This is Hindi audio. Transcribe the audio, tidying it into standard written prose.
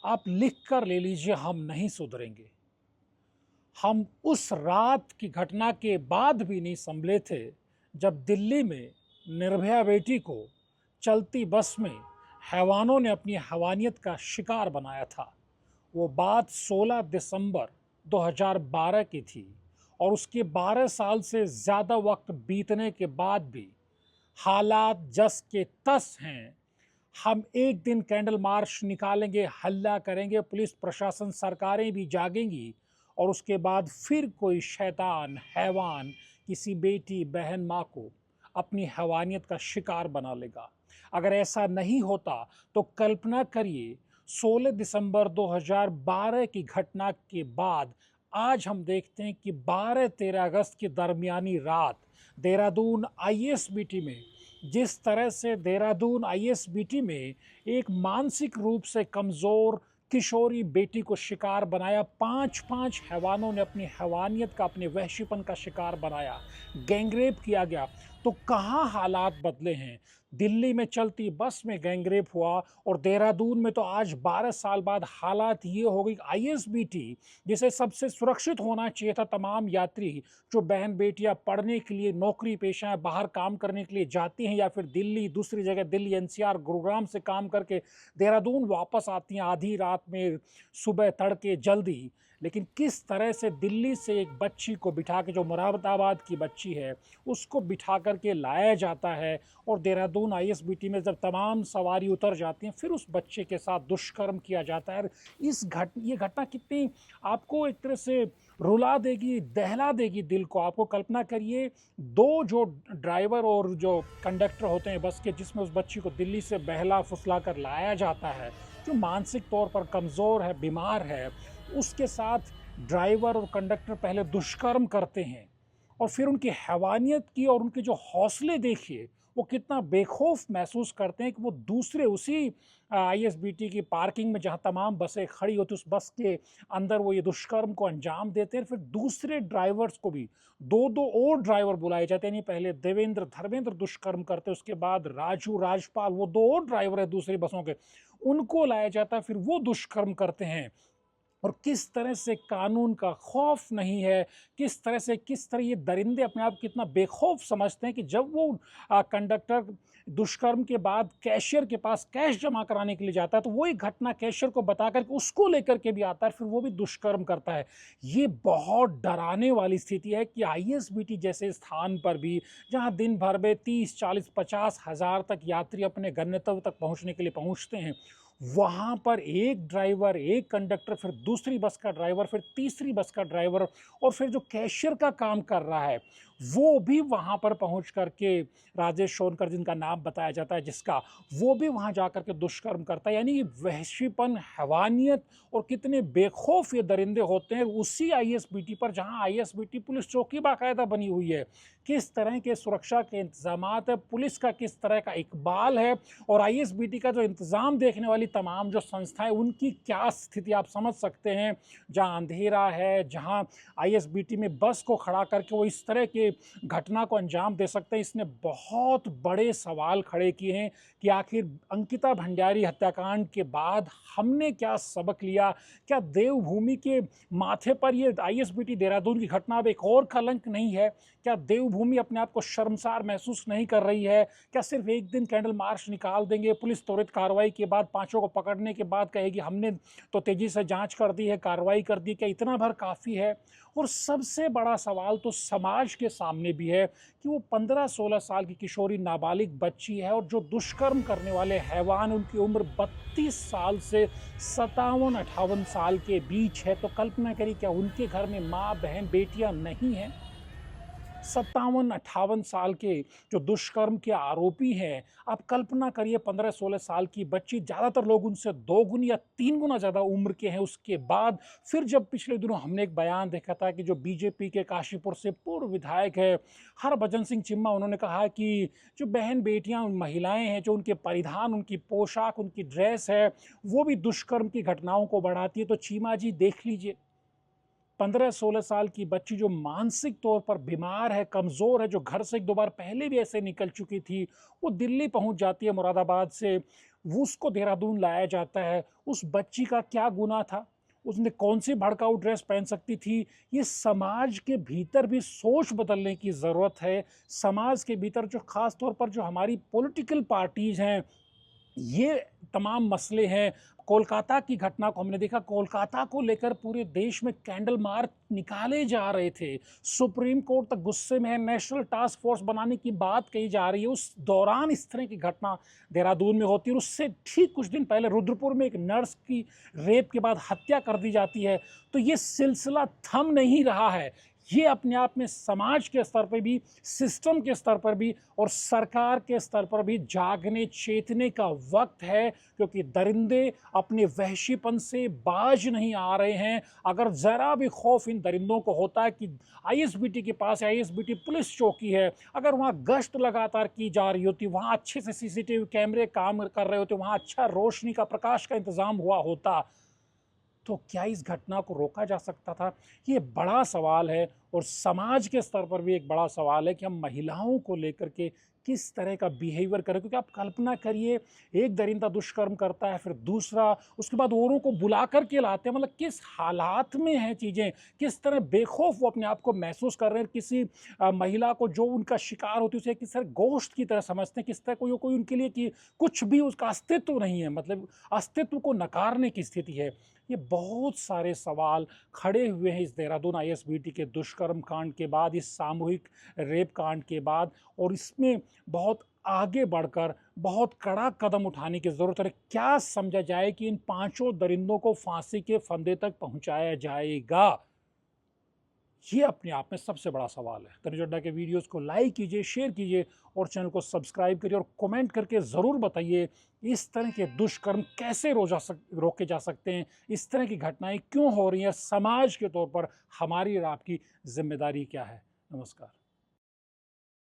आप लिख कर ले लीजिए, हम नहीं सुधरेंगे। हम उस रात की घटना के बाद भी नहीं संभले थे जब दिल्ली में निर्भया बेटी को चलती बस में हैवानों ने अपनी हैवानियत का शिकार बनाया था। वो बात 16 दिसंबर 2012 की थी और उसके 12 साल से ज़्यादा वक्त बीतने के बाद भी हालात जस के तस हैं। हम एक दिन कैंडल मार्च निकालेंगे, हल्ला करेंगे, पुलिस प्रशासन सरकारें भी जागेंगी और उसके बाद फिर कोई शैतान हैवान किसी बेटी बहन माँ को अपनी हैवानियत का शिकार बना लेगा। अगर ऐसा नहीं होता तो कल्पना करिए 16 दिसंबर 2012 की घटना के बाद आज हम देखते हैं कि 12-13 अगस्त की दरमियानी रात देहरादून आईएसबीटी में जिस तरह से देहरादून आईएसबीटी में एक मानसिक रूप से कमज़ोर किशोरी बेटी को शिकार बनाया, 5-5 हैवानों ने अपनी हैवानियत का, अपने वहशीपन का शिकार बनाया, गैंगरेप किया गया, तो कहाँ हालात बदले हैं। दिल्ली में चलती बस में गैंगरेप हुआ और देहरादून में तो आज 12 साल बाद हालात ये हो गई। आईएसबीटी जिसे सबसे सुरक्षित होना चाहिए था, तमाम यात्री जो बहन बेटियां पढ़ने के लिए, नौकरी पेशा बाहर काम करने के लिए जाती हैं या फिर दिल्ली, दूसरी जगह दिल्ली एनसीआर गुरुग्राम से काम करके देहरादून वापस आती हैं आधी रात में, सुबह तड़के जल्दी, लेकिन किस तरह से दिल्ली से एक बच्ची को बिठा के, जो मुरादाबाद की बच्ची है, उसको बिठा करके लाया जाता है और देहरादून आईएसबीटी में जब तमाम सवारी उतर जाती हैं फिर उस बच्चे के साथ दुष्कर्म किया जाता है। ये घटना कितनी आपको एक तरह से रुला देगी, दहला देगी दिल को। आपको कल्पना करिए, दो जो ड्राइवर और जो कंडक्टर होते हैं बस के, जिसमें उस बच्ची को दिल्ली से बहला फुसला कर लाया जाता है, जो मानसिक तौर पर कमज़ोर है, बीमार है, उसके साथ ड्राइवर और कंडक्टर पहले दुष्कर्म करते हैं और फिर उनकी हैवानियत की और उनके जो हौसले देखिए, वो कितना बेखौफ महसूस करते हैं कि वो दूसरे उसी आईएसबीटी की पार्किंग में जहाँ तमाम बसें खड़ी होती उस बस के अंदर वो ये दुष्कर्म को अंजाम देते हैं। फिर दूसरे ड्राइवर्स को भी, दो दो और ड्राइवर बुलाए जाते हैं, नहीं पहले देवेंद्र धर्मेंद्र दुष्कर्म करते, उसके बाद राजू राजपाल, वो दो और ड्राइवर है दूसरी बसों के, उनको लाया जाता है, फिर वो दुष्कर्म करते हैं। और किस तरह से कानून का खौफ नहीं है, किस तरह ये दरिंदे अपने आप कितना बेखौफ समझते हैं कि जब वो कंडक्टर दुष्कर्म के बाद कैशियर के पास कैश जमा कराने के लिए जाता है तो वो एक घटना कैशियर को बता करके उसको लेकर के भी आता है, फिर वो भी दुष्कर्म करता है। ये बहुत डराने वाली स्थिति है कि आईएसबीटी जैसे स्थान पर भी, जहाँ दिन भर में 30-40-50 हज़ार तक यात्री अपने गंतव्य तक पहुँचने के लिए पहुँचते हैं, वहाँ पर एक ड्राइवर, एक कंडक्टर, फिर दूसरी बस का ड्राइवर, फिर तीसरी बस का ड्राइवर और फिर जो कैशियर का काम कर रहा है वो भी वहाँ पर पहुँच करके, राजेश सोनकर जिनका नाम बताया जाता है जिसका, वो भी वहाँ जा कर के दुष्कर्म करता है। यानी ये वहशीपन, हैवानियत और कितने बेखौफ ये दरिंदे होते हैं उसी आईएसबीटी पर, जहाँ आईएसबीटी पुलिस चौकी बाकायदा बनी हुई है। किस तरह के सुरक्षा के इंतजामात है, पुलिस का किस तरह का इकबाल है और आईएसबीटी का जो इंतज़ाम देखने वाली तमाम जो संस्थाएं, उनकी क्या स्थिति आप समझ सकते हैं। जहां अंधेरा है, जहां आईएसबीटी में बस को खड़ा करके वो इस तरह के घटना को अंजाम दे सकते हैं, इसने बहुत बड़े सवाल खड़े किए हैं कि आखिर अंकिता भंडारी हत्याकांड के बाद हमने क्या सबक लिया। क्या देवभूमि के माथे पर ये आईएसबीटी देहरादून की घटना अब एक और कलंक नहीं है? क्या देवभूमि अपने आप को शर्मसार महसूस नहीं कर रही है? क्या सिर्फ एक दिन कैंडल मार्च निकाल देंगे, पुलिस त्वरित कार्रवाई के बाद, पांचों को पकड़ने के बाद कहेगी हमने तो तेजी से जांच कर दी है, कार्रवाई कर दी, क्या इतना भर काफ़ी है? और सबसे बड़ा सवाल तो समाज के सामने भी है कि वो 15-16 साल की किशोरी नाबालिग बच्ची है और जो दुष्कर्म करने वाले हैवान, उनकी उम्र 32 साल से 57-58 साल के बीच है। तो कल्पना करिए, क्या उनके घर में माँ, बहन, बेटियां नहीं हैं? 57-58 साल के जो दुष्कर्म के आरोपी हैं, आप कल्पना करिए 15-16 साल की बच्ची, ज़्यादातर लोग उनसे 2 गुना या 3 गुना ज़्यादा उम्र के हैं। उसके बाद फिर जब पिछले दिनों हमने एक बयान देखा था कि जो बीजेपी के काशीपुर से पूर्व विधायक है हरभजन सिंह चिम्मा, उन्होंने कहा कि जो बहन बेटियां, महिलाएं हैं, जो उनके परिधान, उनकी पोशाक, उनकी ड्रेस है, वो भी दुष्कर्म की घटनाओं को बढ़ाती है। तो चीमा जी देख लीजिए, 15-16 साल की बच्ची जो मानसिक तौर पर बीमार है, कमज़ोर है, जो घर से 1-2 बार पहले भी ऐसे निकल चुकी थी, वो दिल्ली पहुंच जाती है मुरादाबाद से। वो उसको देहरादून लाया जाता है। उस बच्ची का क्या गुनाह था? उसने कौन सी भड़काऊ ड्रेस पहन सकती थी? ये समाज के भीतर भी सोच बदलने की ज़रूरत है। समाज के भीतर जो ख़ास तौर पर जो हमारी पॉलिटिकल पार्टीज़ हैं, ये तमाम मसले हैं। कोलकाता की घटना को हमने देखा, कोलकाता को लेकर पूरे देश में कैंडल मार्च निकाले जा रहे थे। सुप्रीम कोर्ट तक गुस्से में है, नेशनल टास्क फोर्स बनाने की बात कही जा रही है। उस दौरान इस तरह की घटना देहरादून में होती है और उससे ठीक कुछ दिन पहले रुद्रपुर में एक नर्स की रेप के बाद हत्या कर दी जाती है। तो ये सिलसिला थम नहीं रहा है। ये अपने आप में समाज के स्तर पर भी, सिस्टम के स्तर पर भी और सरकार के स्तर पर भी जागने चेतने का वक्त है, क्योंकि दरिंदे अपने वहशीपन से बाज नहीं आ रहे हैं। अगर ज़रा भी खौफ इन दरिंदों को होता है कि आईएसबीटी के पास आईएसबीटी पुलिस चौकी है, अगर वहाँ गश्त लगातार की जा रही होती, वहाँ अच्छे से सीसीटीवी कैमरे काम कर रहे होते, वहाँ अच्छा रोशनी का, प्रकाश का इंतज़ाम हुआ होता, तो क्या इस घटना को रोका जा सकता था? ये बड़ा सवाल है और समाज के स्तर पर भी एक बड़ा सवाल है कि हम महिलाओं को लेकर के किस तरह का बिहेवियर करें। क्योंकि आप कल्पना करिए, एक दरिंदा दुष्कर्म करता है, फिर दूसरा, उसके बाद औरों को बुला कर के लाते हैं। मतलब किस हालात में हैं चीज़ें, किस तरह बेखौफ वो अपने आप को महसूस कर रहे हैं। किसी महिला को जो उनका शिकार होती है उसे किस तरह गोश्त की तरह समझते हैं, किस तरह कोई उनके लिए कि कुछ भी उसका अस्तित्व नहीं है, मतलब अस्तित्व को नकारने की स्थिति है। ये बहुत सारे सवाल खड़े हुए हैं इस देहरादून आईएसबीटी के दुष्कर्म कांड के बाद, इस सामूहिक रेप कांड के बाद, और इसमें बहुत आगे बढ़कर बहुत कड़ा कदम उठाने की ज़रूरत है। क्या समझा जाए कि इन पांचों दरिंदों को फांसी के फंदे तक पहुंचाया जाएगा? ये अपने आप में सबसे बड़ा सवाल है। तनुज अड्डा के वीडियोस को लाइक कीजिए, शेयर कीजिए और चैनल को सब्सक्राइब करिए और कमेंट करके ज़रूर बताइए इस तरह के दुष्कर्म कैसे रोके जा सकते हैं, इस तरह की घटनाएं क्यों हो रही हैं, समाज के तौर पर हमारी और आपकी जिम्मेदारी क्या है। नमस्कार।